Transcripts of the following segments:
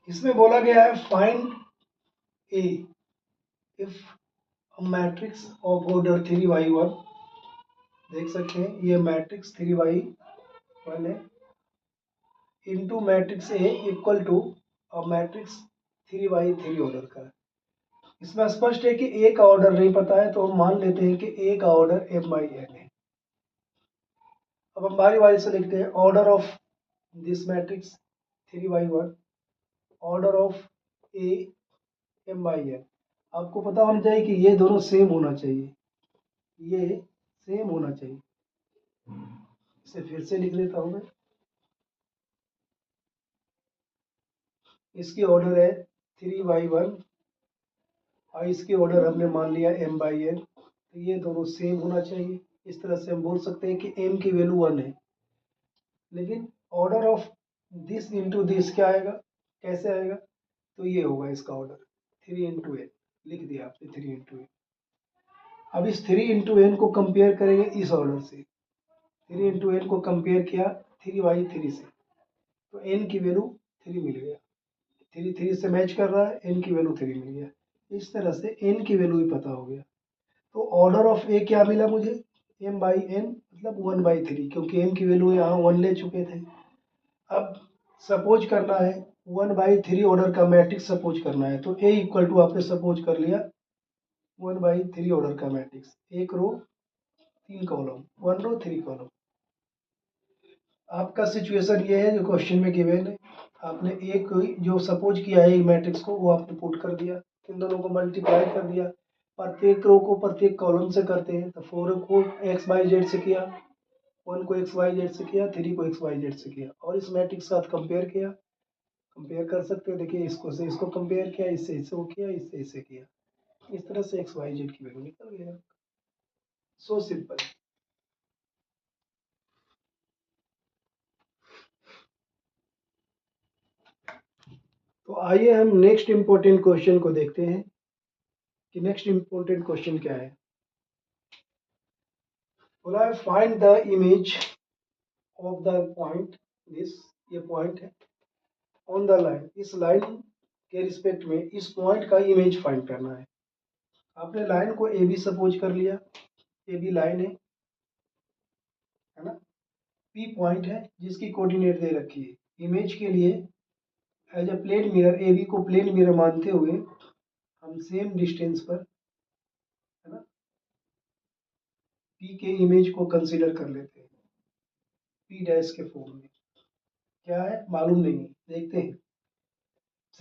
इसमें बोला गया है find A if matrix of order 3 by 1, देख सकते हैं ये मैट्रिक्स 3 by 1 है, into matrix A equal to matrix 3 by 3 order का है। इसमें स्पष्ट है कि ए का ऑर्डर नहीं पता है, तो हम मान लेते हैं कि ए का ऑर्डर m/n है। अब हम बारी बारी से लिखते हैं order of this matrix 3 by 1, order of A m/n। आपको पता होना चाहिए कि ये दोनों सेम होना चाहिए, ये सेम होना चाहिए। इसे फिर से लिख लेता हूं मैं। इसकी ऑर्डर है 3 by 1 और इसकी ऑर्डर हमने मान लिया m/n, तो ये दोनों सेम होना चाहिए। इस तरह से हम बोल सकते हैं कि m की वैल्यू 1 है, लेकिन order of this into this क्या आएगा, कैसे आएगा, तो ये होगा इसका ऑर्डर 3 × n, लिख दिया आपने 3 × n। अब इस 3 × n को कंपेयर करेंगे इस ऑर्डर से, 3 × n को कंपेयर किया 3 by 3 से, तो n की वैल्यू 3 मिल गया, 3 3 से मैच कर रहा है, n की वैल्यू 3 मिल गया। इस तरह से n की वैल्यू भी पता हो गया। तो ऑर्डर ऑफ ए क्या मिला मुझे, m/n मतलब 1/3, क्योंकि m की वैल्यू यहाँ 1 ले चुके थे। अब सपोज करना है 1/3 ऑर्डर का मैट्रिक्स सपोज करना है, तो a इक्वल टू आपने सपोज कर लिया 1/3 ऑर्डर का मैट्रिक्स, 1 रो 3 कॉलम, 1 रो 3 कॉलम। आपका सिचुएशन ये है जो क्वेश्चन में गिवन है, आपने एक जो सपोज किया है मैट्रिक्स को वो आपने पुट कर दिया, इन दोनों को मल्टीप्लाई कर दिया, प्रत्येक रो को प्रत्येक कॉलम से करते हैं, तो 4 को x/z से किया, 1 को x/z से किया, 3 को x/z से किया, और इस मैट्रिक्स के साथ कंपेयर किया। कंपेयर कर सकते हैं, देखिए इसको से इसको कंपेयर किया, इससे इसको किया, इससे इसे किया, इस तरह से x/z की वैल्यू निकल गया। So simple. तो आइए हम नेक्स्ट इंपॉर्टेंट क्वेश्चन को देखते हैं कि नेक्स्ट इंपॉर्टेंट क्वेश्चन क्या है। बोला है find the image of the point, this ये पॉइंट है, ऑन द लाइन, इस लाइन के रिस्पेक्ट में इस पॉइंट का इमेज फाइंड करना है। आपने लाइन को ए बी सपोज कर लिया, ए बी लाइन है ना, पी पॉइंट है जिसकी कोऑर्डिनेट दे रखी है। इमेज के लिए as a plane mirror, A B को प्लेन मिरर मानते हुए हम सेम डिस्टेंस पर, है ना, पी के इमेज को कंसीडर कर लेते हैं पी डैश के फॉर्म में। क्या है मालूम नहीं, देखते हैं।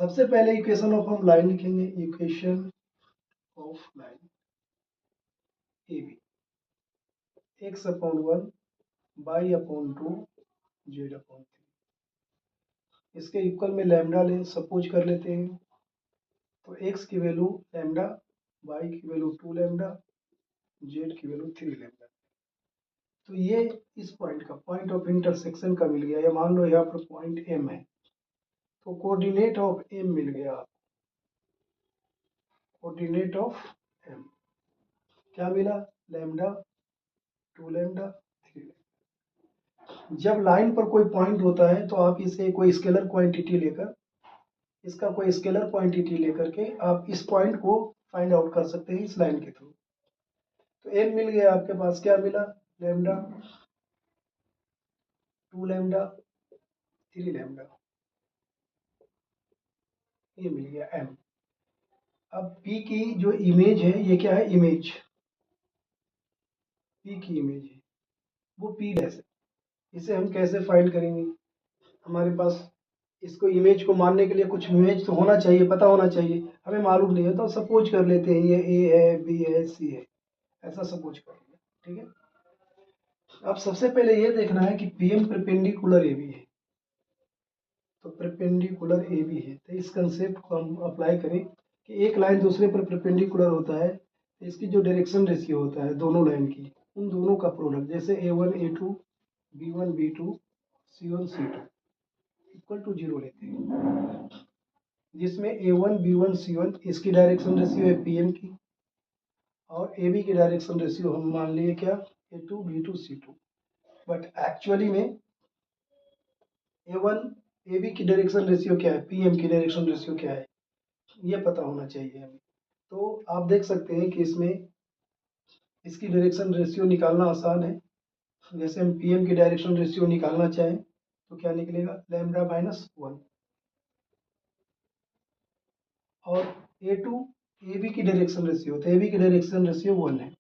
सबसे पहले इक्वेशन ऑफ हम लाइन लिखेंगे, equation of line A B, x/1 y/2 z/3, इसके इक्वल में लैम्डा ले सपोज कर लेते हैं, तो x की वैल्यू लैम्डा, y की वैल्यू 2 लैम्डा, z की वैल्यू 3 लैम्डा। तो ये इस पॉइंट का पॉइंट ऑफ इंटरसेक्शन का मिल गया, या मान लो यहाँ पर पॉइंट m है, तो कोऑर्डिनेट ऑफ m मिल गया, कोऑर्डिनेट ऑफ m क्या मिला, लैम्डा 2 लैम्डा 3 लैम्डा। जब लाइन पर कोई पॉइंट होता है तो आप इसे कोई स्केलर क्वांटिटी लेकर, इसका कोई स्केलर क्वांटिटी लेकर के आप इस पॉइंट को फाइंड आउट कर सकते हैं इस लाइन के थ्रू। तो m मिल गया आपके पास, क्या मिला, लैम्डा 2 लैम्डा 3 लैम्डा, ये मिल गया m। अब p की जो इमेज है, ये क्या है, इमेज p की इमेज है वो p डैश है। इसे हम कैसे फाइंड करेंगे, हमारे पास इसको इमेज को मानने के लिए कुछ इमेज तो होना चाहिए, पता होना चाहिए, हमें मालूम नहीं है तो सपोज कर लेते हैं ये a है, b है, c है, ऐसा सपोज कर लिया, ठीक है। अब सबसे पहले ये देखना है कि PM परपेंडिकुलर AB है, तो परपेंडिकुलर AB है, तो इस कंसेप्ट को हम अप्लाई करें कि एक लाइन दूसरे पर परपेंडिकुलर होता है, तो इसकी जो डायरेक्शन रेशियो होता है दोनों लाइन की, उन दोनों का प्रोडक्ट, जैसे A1 A2 B1 B2 C1 C2 equal to 0 लेते हैं, जिसमें A1 B1 C1 इसकी डायरेक्शन रेशियो है PM की, और AB की डायरेक्शन रेशियो हम मान लिए क्या, A2 B2 C2। But actually में A1 ए बी की डायरेक्शन रेशियो क्या है, पी एम की डायरेक्शन रेशियो क्या है, ये पता होना चाहिए हमें। तो आप देख सकते हैं कि इसमें इसकी डायरेक्शन रेशियो निकालना आसान है। जैसे हम पी एम की डायरेक्शन रेशियो निकालना चाहें तो क्या निकलेगा, लैम्डा माइनस 1, और ए टू ए बी की डायरेक्शन रेशियो, तो ए बी की डायरेक्शन रेशियो 1 है,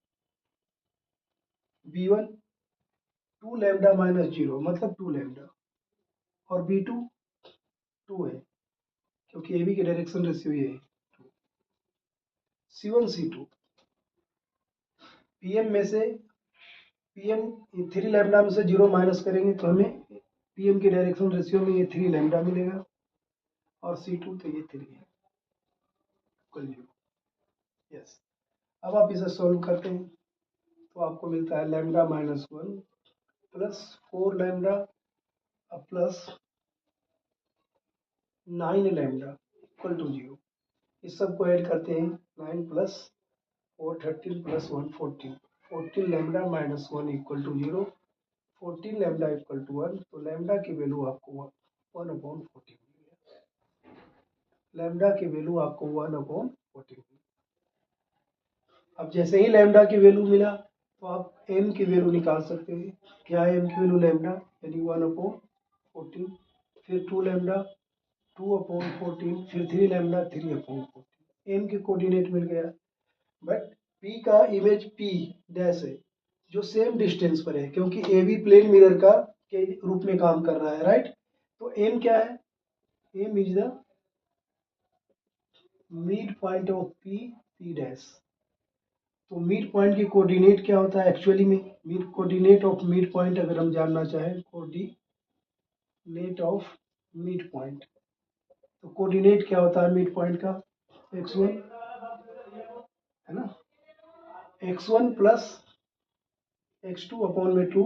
बी वन 2 लैम्डा माइनस 0 मतलब 2 लैम्डा, और बी टू 2 है क्योंकि ए बी की डायरेक्शन रेशियो ये है। C one C two, P M में से पी एम 3 लैम्डा में से 0 माइनस करेंगे तो हमें पी एम की डायरेक्शन रेशियो में ये 3 लैम्डा मिलेगा, और सी टू तो ये 3 है, इक्वल 0। यस, अब आप इसे सॉल्व करते हैं तो आपको मिलता है lambda minus 1 plus 4 lambda plus 9 lambda equal to 0। इस सब को ऐड करते हैं, 9 plus 4 13 plus 1 14, 14 lambda minus 1 equal to 0, 14 lambda equal to 1, तो लैम्डा की वैल्यू आपको 1/14 मिल गया। लैम्डा की वैल्यू आपको 1/14। अब जैसे ही लैम्डा की वैल्यू मिला तो आप एम की वैल्यू निकाल सकते हैं। क्या है एम की वैल्यू, लैम्डा यानी 1/14, फिर 2 लैम्डा 2/14, फिर 3 लैम्डा 3/14। एम के कोऑर्डिनेट मिल गया, बट पी का इमेज पी डैश है जो सेम डिस्टेंस पर है, क्योंकि ए बी प्लेन मिरर का के रूप में काम कर रहा है, राइट। तो एम क्या है, M is the mid point of P, P dash. तो मिड पॉइंट की कोऑर्डिनेट क्या होता है एक्चुअली में, mid coordinate of mid point अगर हम जानना चाहें, कोऑर्डिनेट ऑफ मिड पॉइंट, तो कोऑर्डिनेट क्या होता है मिड पॉइंट का, x1 है ना, x1 प्लस x2 अपॉन में 2,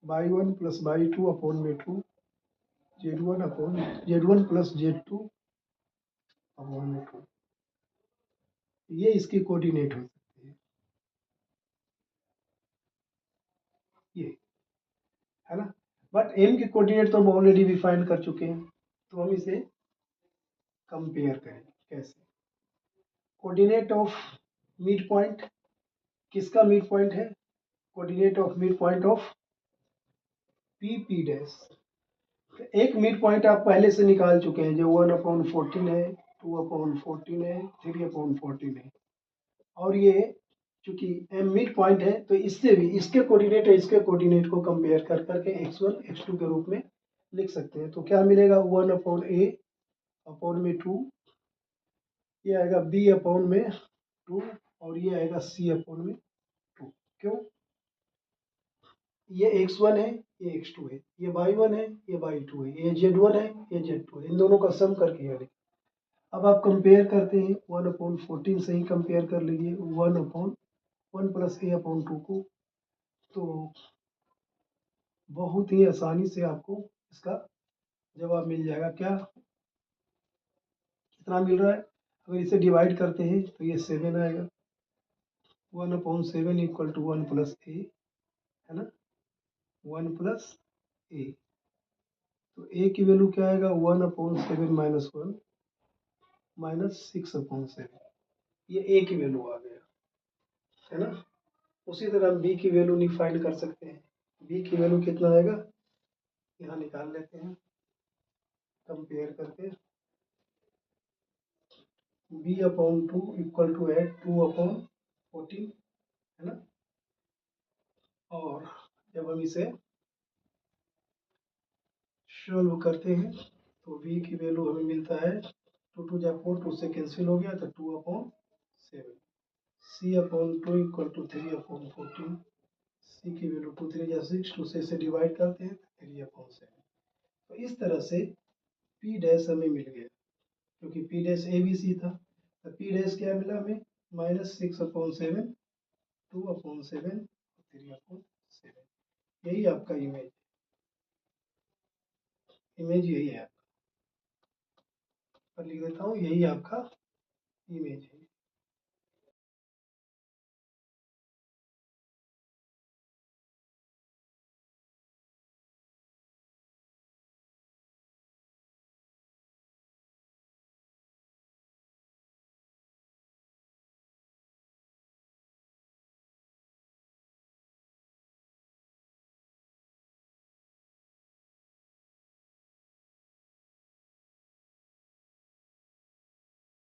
y1 प्लस y2 अपॉन में 2, z1 प्लस z2 अपॉन में 2, ये इसकी कोऑर्डिनेट हो सकती है, ये है ना। बट एम की कोऑर्डिनेट तो हम ऑलरेडी भी फाइंड कर चुके हैं, तो हम इसे कंपेयर करें कैसे। कोऑर्डिनेट ऑफ मिड पॉइंट, किसका मिड पॉइंट है, coordinate of mid point of P P dash. एक मिड पॉइंट आप पहले से निकाल चुके हैं जो 1/14 है, 2/14 है, 3/14 है, और ये चूंकि एम मिड पॉइंट है तो इससे भी इसके कोऑर्डिनेट है इसके कोऑर्डिनेट को कंपेयर कर करके x1 x2 के रूप में लिख सकते हैं। तो क्या मिलेगा, 1/a अपॉन में 2, ये आएगा b अपॉन में 2, और ये आएगा c अपॉन में 2। क्यों, ये x1 है ये x2 है, ये y1 है ये y2 है, ये z1 है ये z2 है, इन दोनों का सम करके ये। अब आप कंपेयर करते हैं 1/14 से ही कंपेयर कर लीजिए 1/1 प्लस a अपॉन 2 को, तो बहुत ही आसानी से आपको इसका जवाब मिल जाएगा। क्या, कितना मिल रहा है, अगर इसे डिवाइड करते हैं तो ये 7 आएगा, 1/7 इक्वल टू 1 प्लस ए, है ना, 1 प्लस ए। तो ए की वैल्यू क्या आएगा, 1/7 माइनस 1 माइनस 6/7, ये ए की वैल्यू आ गया, है ना। उसी तरह हम बी की वैल्यू नहीं फाइंड कर सकते हैं, बी की वैल्यू कितना आएगा, यहाँ निकाल लेते हैं कंपेयर करके, b/2 इक्वल टू है 2/14, है ना। और जब हम इसे सॉल्व करते हैं तो b की वैल्यू हमें मिलता है 2 2 जा 4, 2 से कैंसिल हो गया तो 2/7, c/2 इक्वल टू 3/14, c की वैल्यू 2 3 जा 6, 2 से इसे डिवाइड करते हैं 3/7। तो इस तरह से p डैश हमें मिल गया, क्योंकि p dash A B C था, तो p डैश क्या मिला हमें, -6/7, 2/7, 3/7। यही आपका इमेज यही है, पर लिख देता हूँ, यही आपका इमेज है।